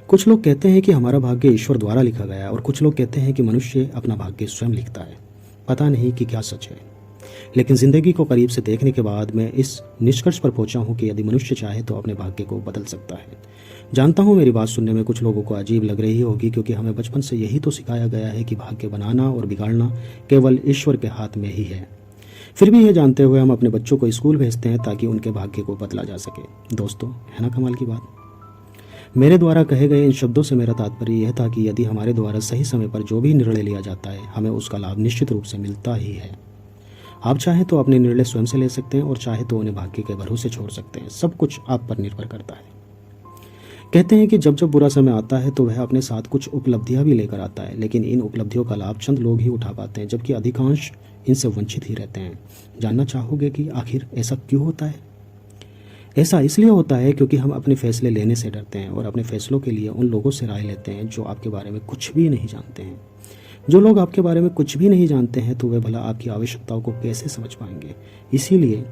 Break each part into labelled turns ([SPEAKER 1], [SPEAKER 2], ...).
[SPEAKER 1] कुछ लोग कहते हैं कि हमारा भाग्य ईश्वर द्वारा लिखा गया है और कुछ लोग कहते हैं कि मनुष्य अपना भाग्य स्वयं लिखता है। पता नहीं कि क्या सच है, लेकिन ज़िंदगी को करीब से देखने के बाद मैं इस निष्कर्ष पर पहुंचा हूं कि यदि मनुष्य चाहे तो अपने भाग्य को बदल सकता है। जानता हूं मेरी बात सुनने में कुछ लोगों को अजीब लग रही होगी, क्योंकि हमें बचपन से यही तो सिखाया गया है कि भाग्य बनाना और बिगाड़ना केवल ईश्वर के हाथ में ही है। फिर भी ये जानते हुए हम अपने बच्चों को स्कूल भेजते हैं ताकि उनके भाग्य को बदला जा सके। दोस्तों, है ना कमाल की बात। मेरे द्वारा कहे गए इन शब्दों से मेरा तात्पर्य यह था कि यदि हमारे द्वारा सही समय पर जो भी निर्णय लिया जाता है, हमें उसका लाभ निश्चित रूप से मिलता ही है। आप चाहें तो अपने निर्णय स्वयं से ले सकते हैं और चाहे तो उन्हें भाग्य के भरोसे छोड़ सकते हैं। सब कुछ आप पर निर्भर करता है। कहते हैं कि जब जब बुरा समय आता है तो वह अपने साथ कुछ उपलब्धियां भी लेकर आता है, लेकिन इन उपलब्धियों का लाभ चंद लोग ही उठा पाते हैं, जबकि अधिकांश इनसे वंचित ही रहते हैं। जानना चाहोगे कि आखिर ऐसा क्यों होता है? ऐसा इसलिए होता है क्योंकि हम अपने फैसले लेने से डरते हैं और अपने फैसलों के लिए उन लोगों से राय लेते हैं जो आपके बारे में कुछ भी नहीं जानते हैं। जो लोग आपके बारे में कुछ भी नहीं जानते हैं तो वे भला आपकी आवश्यकताओं को कैसे समझ पाएंगे। इसीलिए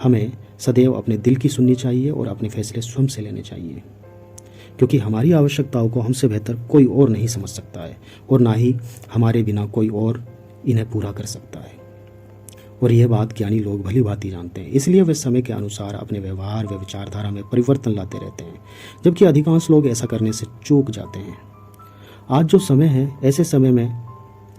[SPEAKER 1] हमें सदैव अपने दिल की सुननी चाहिए और अपने फैसले स्वयं से लेने चाहिए, क्योंकि हमारी आवश्यकताओं को हमसे बेहतर कोई और नहीं समझ सकता है और ना ही हमारे बिना कोई और इन्हें पूरा कर सकता है। और यह बात ज्ञानी लोग भली भांति जानते हैं, इसलिए वे समय के अनुसार अपने व्यवहार व विचारधारा में परिवर्तन लाते रहते हैं, जबकि अधिकांश लोग ऐसा करने से चूक जाते हैं। आज जो समय है, ऐसे समय में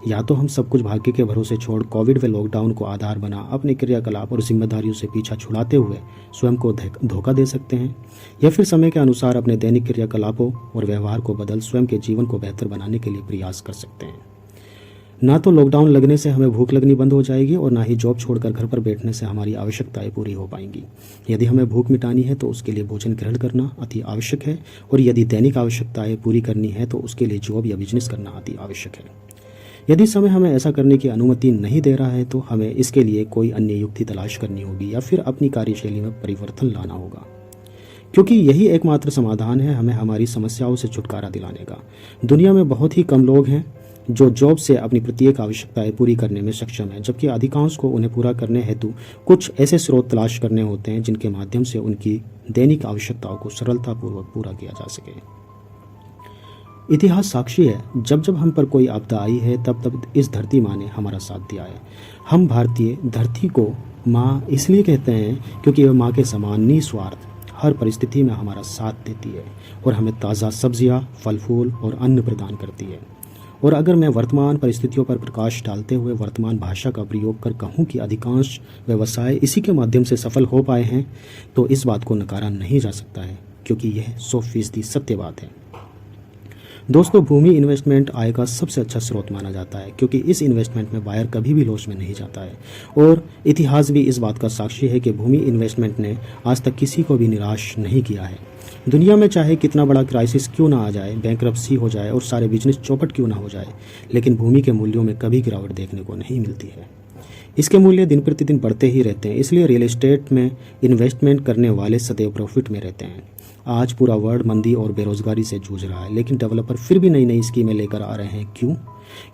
[SPEAKER 1] या तो हम सब कुछ भाग्य के भरोसे छोड़ कोविड व लॉकडाउन को आधार बना अपने क्रियाकलाप और जिम्मेदारियों से पीछा छुड़ाते हुए स्वयं को धोखा दे सकते हैं, या फिर समय के अनुसार अपने दैनिक क्रियाकलापों और व्यवहार को बदल स्वयं के जीवन को बेहतर बनाने के लिए प्रयास कर सकते हैं। ना तो लॉकडाउन लगने से हमें भूख लगनी बंद हो जाएगी और ना ही जॉब छोड़कर घर पर बैठने से हमारी आवश्यकताएं पूरी हो पाएंगी। यदि हमें भूख मिटानी है तो उसके लिए भोजन ग्रहण करना अति आवश्यक है, और यदि दैनिक आवश्यकताएं पूरी करनी है तो उसके लिए जॉब या बिजनेस करना अति आवश्यक है। यदि समय हमें ऐसा करने की अनुमति नहीं दे रहा है तो हमें इसके लिए कोई अन्य युक्ति तलाश करनी होगी या फिर अपनी कार्यशैली में परिवर्तन लाना होगा, क्योंकि यही एकमात्र समाधान है हमें हमारी समस्याओं से छुटकारा दिलाने का। दुनिया में बहुत ही कम लोग हैं जो जॉब से अपनी प्रत्येक आवश्यकताएं पूरी करने में सक्षम हैं, जबकि अधिकांश को उन्हें पूरा करने हेतु कुछ ऐसे स्रोत तलाश करने होते हैं जिनके माध्यम से उनकी दैनिक आवश्यकताओं को सरलतापूर्वक पूरा किया जा सके। इतिहास साक्षी है, जब जब हम पर कोई आपदा आई है तब तब इस धरती माँ ने हमारा साथ दिया है। हम भारतीय धरती को माँ इसलिए कहते हैं क्योंकि वह माँ के समान निस्वार्थ हर परिस्थिति में हमारा साथ देती है और हमें ताज़ा सब्जियाँ, फल फूल और अन्न प्रदान करती है। और अगर मैं वर्तमान परिस्थितियों पर प्रकाश डालते हुए वर्तमान भाषा का प्रयोग कर कहूँ कि अधिकांश व्यवसाय इसी के माध्यम से सफल हो पाए हैं, तो इस बात को नकारा नहीं जा सकता है, क्योंकि यह 100% सत्य बात है। दोस्तों, भूमि इन्वेस्टमेंट आय का सबसे अच्छा स्रोत माना जाता है, क्योंकि इस इन्वेस्टमेंट में बायर कभी भी लॉस में नहीं जाता है, और इतिहास भी इस बात का साक्षी है कि भूमि इन्वेस्टमेंट ने आज तक किसी को भी निराश नहीं किया है। दुनिया में चाहे कितना बड़ा क्राइसिस क्यों ना आ जाए, बैंकरप्सी हो जाए और सारे बिजनेस चौपट क्यों ना हो जाए, लेकिन भूमि के मूल्यों में कभी गिरावट देखने को नहीं मिलती है। इसके मूल्य दिन प्रतिदिन बढ़ते ही रहते हैं। इसलिए रियल एस्टेट में इन्वेस्टमेंट करने वाले सदैव प्रॉफिट में रहते हैं। आज पूरा वर्ल्ड मंदी और बेरोजगारी से जूझ रहा है, लेकिन डेवलपर फिर भी नई नई स्कीमें लेकर आ रहे हैं। क्यों?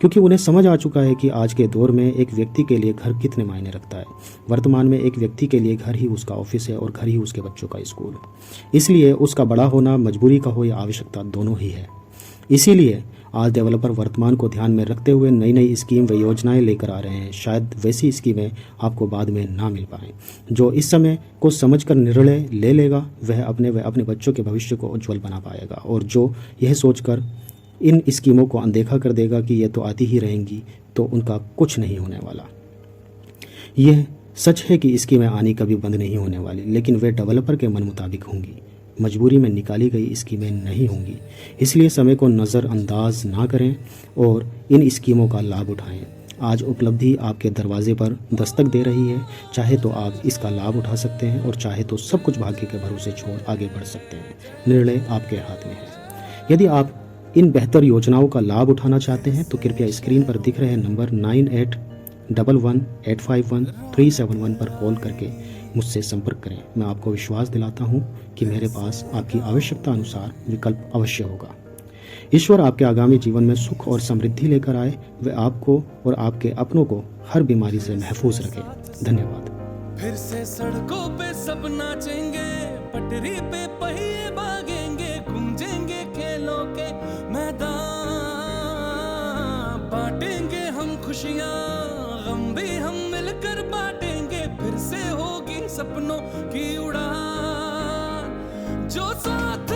[SPEAKER 1] क्योंकि उन्हें समझ आ चुका है कि आज के दौर में एक व्यक्ति के लिए घर कितने मायने रखता है। वर्तमान में एक व्यक्ति के लिए घर ही उसका ऑफिस है और घर ही उसके बच्चों का स्कूल। इसलिए उसका बड़ा होना मजबूरी का हो या आवश्यकता, दोनों ही है। इसीलिए आज डेवलपर वर्तमान को ध्यान में रखते हुए नई नई स्कीम व योजनाएं लेकर आ रहे हैं। शायद वैसी स्कीमें आपको बाद में ना मिल पाएं। जो इस समय को समझकर निर्णय ले लेगा वह अपने बच्चों के भविष्य को उज्जवल बना पाएगा, और जो यह सोचकर इन स्कीमों को अनदेखा कर देगा कि ये तो आती ही रहेंगी, तो उनका कुछ नहीं होने वाला। यह सच है कि स्कीमें आनी कभी बंद नहीं होने वाली, लेकिन वे डेवलपर के मन मुताबिक होंगी, मजबूरी में निकाली गई स्कीमें नहीं होंगी। इसलिए समय को नज़रअंदाज ना करें और इन स्कीमों का लाभ उठाएं। आज उपलब्धि आपके दरवाजे पर दस्तक दे रही है। चाहे तो आप इसका लाभ उठा सकते हैं और चाहे तो सब कुछ भाग्य के भरोसे छोड़ आगे बढ़ सकते हैं। निर्णय आपके हाथ में है। यदि आप इन बेहतर योजनाओं का लाभ उठाना चाहते हैं तो कृपया स्क्रीन पर दिख रहे नंबर 9811851371 पर कॉल करके मुझसे संपर्क करें। मैं आपको विश्वास दिलाता हूं कि मेरे पास आपकी आवश्यकता अनुसार विकल्प अवश्य होगा। ईश्वर आपके आगामी जीवन में सुख और समृद्धि लेकर आए, वे आपको और आपके अपनों को हर बीमारी से महफूज रखे। धन्यवाद।
[SPEAKER 2] फिर से सड़कों पे सब नाचेंगे, पटरी पे पहिए भागेंगे, गूंजेंगे खेलों के खुशियां गम भी हम मिलकर बांटेंगे, फिर से होगी सपनों की उड़ान। जो साथ